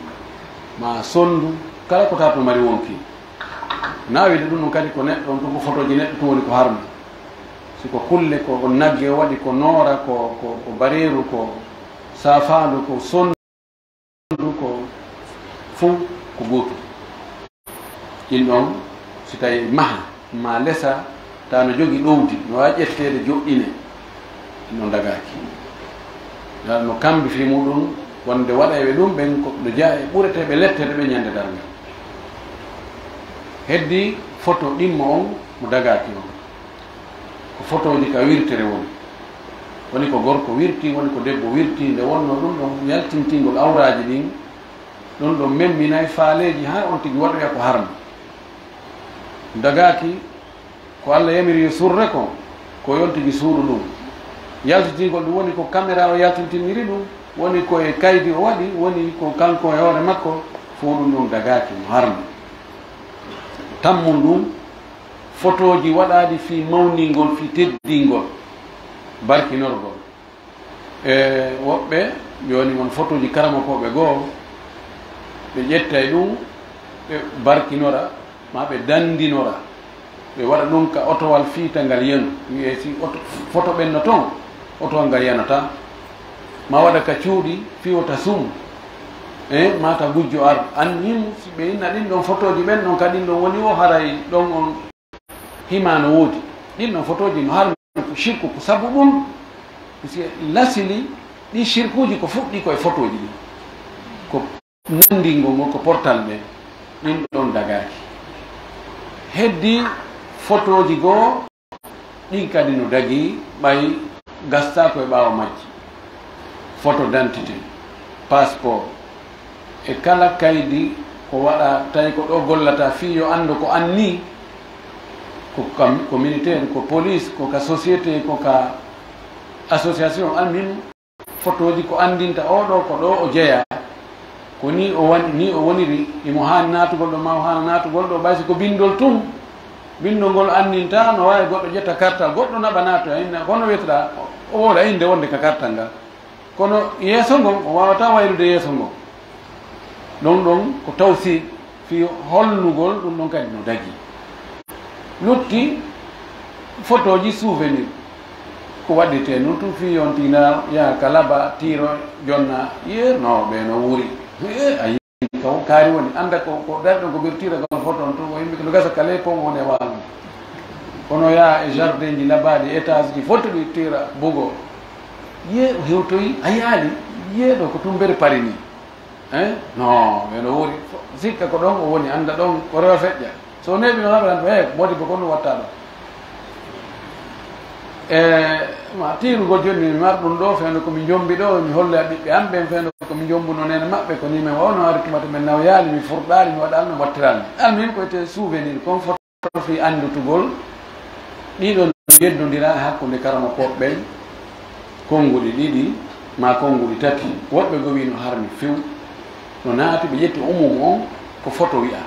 ma sondu kala ko tato mari wonki naawide ɗum ɗum kadi ko neɗɗo on ko photo ji neɗɗo tun woni ko harmi siko kulle ko nagge waɗi ko noora ko bareeru ko safandu ko sondu ko fuu ko gootu ɗin ɗon si tawi maha ma lesa ta no jogi ɗowdi no wawi ƴettede joƴƴine ɗin ɗon dagaki no kambi fi muɗum wonde waɗayɓe ɗum ɓen koɗo jaa e ɓureteɓe lettede ɓe ñande dargal heddi photo ɗimmo on mo dagaki on ko photo ji ka wirtere woni ko gorko wirti woni ko debbo wirti nde wonno ɗum ɗon yaltintingol awraji ɗin ɗon ɗon memminayi faaleji ha on tigi waɗoya ko harmi dagaki ko Allah yamiri yo surre ko yon tigi suuɗu ɗum yaltitingol ɗum woni ko caméra o yaltintiniri ɗum woni koye kaydi o waɗi woni ko kanko e hoore makko fo ɗum ɗon dagaki mo harmi tammum ɗum photo ji waɗaɗi fi mawningol fi teddingol barkinorgol e woɓɓe joni won photo ji karamakoɓe goo ɓe ƴettay ɗum ɓe barkinora ma ɓe dandinora ɓe waɗa ɗum ka otowal fiita ngal yenu wiye si photo ɓenno toon otowal ngal yanata ma waɗa ka cuuɗi fiwota sum e mata gujjo ar annim si ɓe inna ɗin ɗon photo ji ɓen ɗon kadi ɗon woni o haray ɗon on hima no woodi ɗin ɗon photo ji no harmi ko shirku ko sabu ɗum si lasili ɗi shirkuji ko fuɗɗi koye photo ji ɗi ko nandingol ngol ko portal ɓe ɗin ɗon dagaki heddi photo ji goo ɗin kadi no dagi ɓay gasta koye ɓaawa majji photo d'identité passeport e kala kaydi ko waɗa tawi ko ɗo gollata fi yo anndu ko anni ko militaire ko police ko ka société ko ka association almin photo ji ko andinta oɗo ko ɗo o jeeya ko ni o woniri imo hani natugol ɗo ma o hana natugol ɗo ɓaysi ko bindol tun bindol ngol andinta no wawi goɗɗo ƴetta kartal goɗɗo naɓa nato inna kono wiyetata o woda inde wonde ka kartal ngal kono yeeso ngol o wawata waylude yeeso ngol ɗon ɗon ko tawsi fi hollugol ɗum ɗon kadi no dagi lutti photo ji souvenir ko waɗite noon tun fi on tina yaha ka laaɓa tiro jonna no ɓe no wuuri a yii kaw kaari woni anda ko dari ɗon ko ɓir tira gal photo on tun o yimɓe no gasa kala pom wone walno kono yaha e jardin ji labaɗi étage ji foto ɗi tira bugo o hewtoyi a yaali ɗo ko tum mbere pari ni non ɓe no wuuri sikka ko ɗon o woni anda ɗon ko rewa feƴƴa so neɓi no haɓatan to modi bo kon ɗum watta ɗo ma tirugol joni mi mar ɗum ɗo fewno komi jombi ɗo mi holla ɓiɓɓe am ɓen fewno komi jombuno nene maɓɓe ko ni min wawno ari tumata men naw yaali mi furɗali mi waɗa mi wattiralmi almin koyete souvenir kon photo fi andutugol ɗiɗon yeddodira e hakkude karama koɓɓen konguɗi ɗiɗi ma konguɗi tati woɓɓe go wi no harmi few no naati ɓe ƴetti umum on ko photo wiya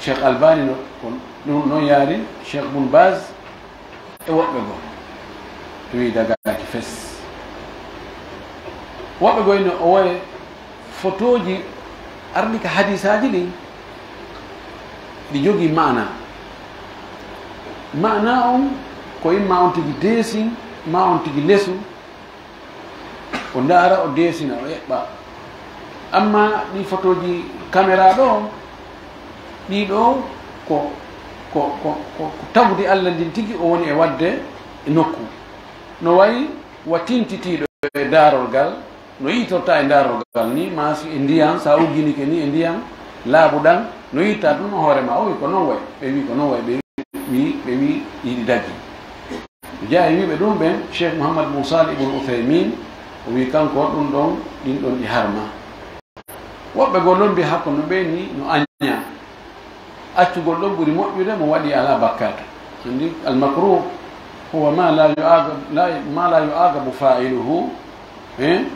cheikh albani ɗum noon yaari cheikh boun base e woɓɓe goo to wi dagaki fes woɓɓe goo ino o woye photo ji arɗi ka hadisaji ɗin ɗi jogii mana on ko imma on tigi deesin ma on tigi lesu o ndaara o deesina o eɓɓa amma ɗi photo ji caméra ɗo ɗiɗo ko tawdi Allah ndin tigi o woni e wadde e nokku no wayi wa tintitiɗo e daarol ngal no yitorta e daarol ngal ni ma si e ndiyam sa ugginike ni e ndiyam laaɓuɗan no yitta ɗum hoorema o wi ko noon way ɓe wi ko noon way ɓe wi yiɗi daggi jeeya wiɓe ɗum ɓen cheikh mouhamad moussal ibn outhaymin o wi kanko ɗum ɗon ɗin ɗon ɗi harma woɓɓe goo lombi hakko no ɓeni no aña accugol ɗon ɓuri moƴƴude mo waɗi ala bakkata andi almacruh huwa ma la yuagabu fa'iluhu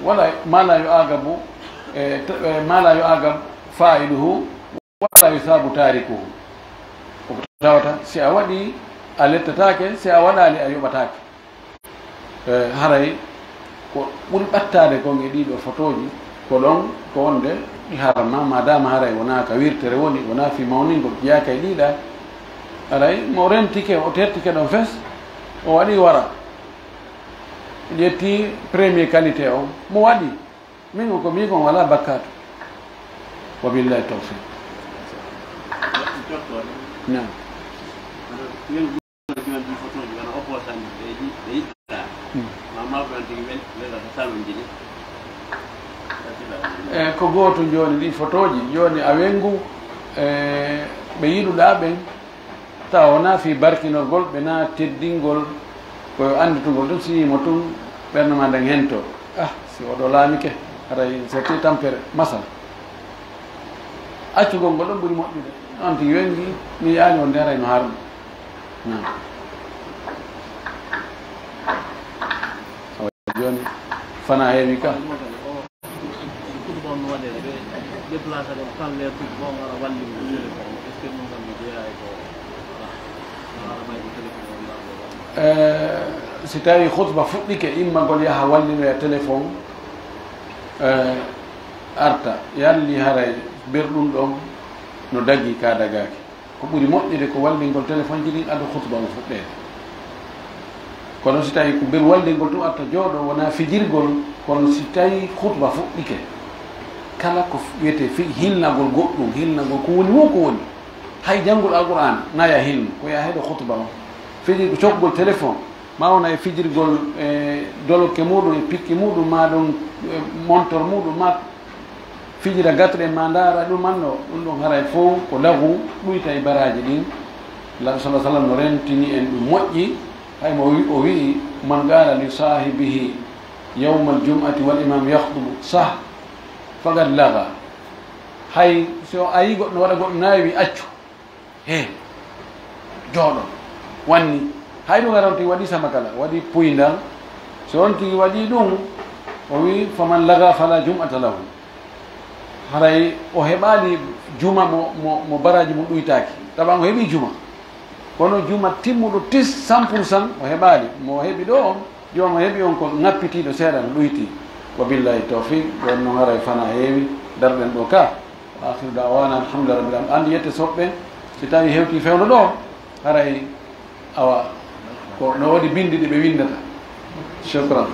wala ma la yuagabu fa'iluhu wala yusabu tarikuhu ko tawata si a waɗi a lettatake si a waɗali a yoɓatake haray ko ɓuri ɓattade kon e ɗiɗo photoji ko ɗon ko wonde harama madama haray wona ka wirtere woni wona fi mawningol ƴiyaka e ɗiɗa aray mo rentike o tertike ɗon fes o waɗi wara ƴetti premier qualité o mo waɗi min ko mi kon wala bakkatu wabillahi tawfiq nam ko gooto joni ɗi photo ji joni a wengu ɓe yiɗuɗa ɓen taw wona fi barkinorgol ɓe na teddingol koyo anditugol ɗum si yimo tun ɓernoma nden hento si oɗo laamike haray certi tampere masala accugol ngol ɗon ɓuuri moƴƴude on tigi wengi mi yaani wonde haray no harmi nam joni fana heewi ka si tawi khutba fuɗɗike immagol yaha wallinoya téléphone arta yalli haray berɗum ɗon no dagui ka dagaki ko ɓuuri moƴƴude ko wallingol téléphone ji ɗin ado khutba o fuɗɗede kono si tawi ko ber wallingol tum arta jooɗo wona fijirgol kono si tawi khutba fuɗɗike kala ko wiyete hilnagol goɗɗum hilnagol ko woni wo ko woni hay janngol alqur'an naya hilno ko ya heɗo khutba o fijirgo cokgol téléphone ma wona e fijirgol e doloke muɗum e pikki muɗum ma ɗum montor muɗum ma fijira gatre ma ndaara ɗum anno ɗum ɗon haray fof ko lagu ɗuyta e baraji ɗin laɗo sa sallam no rentini en ɗum moƴƴi hay mo o wii man qala li sahibihi yawma aljum'ati wal imam yahdubu sah fagad laga hay so a yi goɗɗo waɗa goɗɗo nawi accu he jooɗo wanni hay ɗum ara on tigi waɗi sama kala waɗi puyndal so on tigi waɗi ɗum o wi faman laga fala jum'ata lahu haray o heɓali juma mo baraji mum ɗuytaki taɓan o heeɓi juma kono juma timmuɗo tis 100% o heɓali mo heeɓi ɗo on joma heeɓi on ko ŋappitiɗo seeɗa no ɗuyti wa billahi tawfiq ɗon noon haray fana heewi darɗen ɗo ka akhiru dawana alhamdulillah rabbil alamin andi yette soɓɓe si tawi hewti fewno ɗo haray awa ko no waɗi bindi ɗi ɓe windata shukran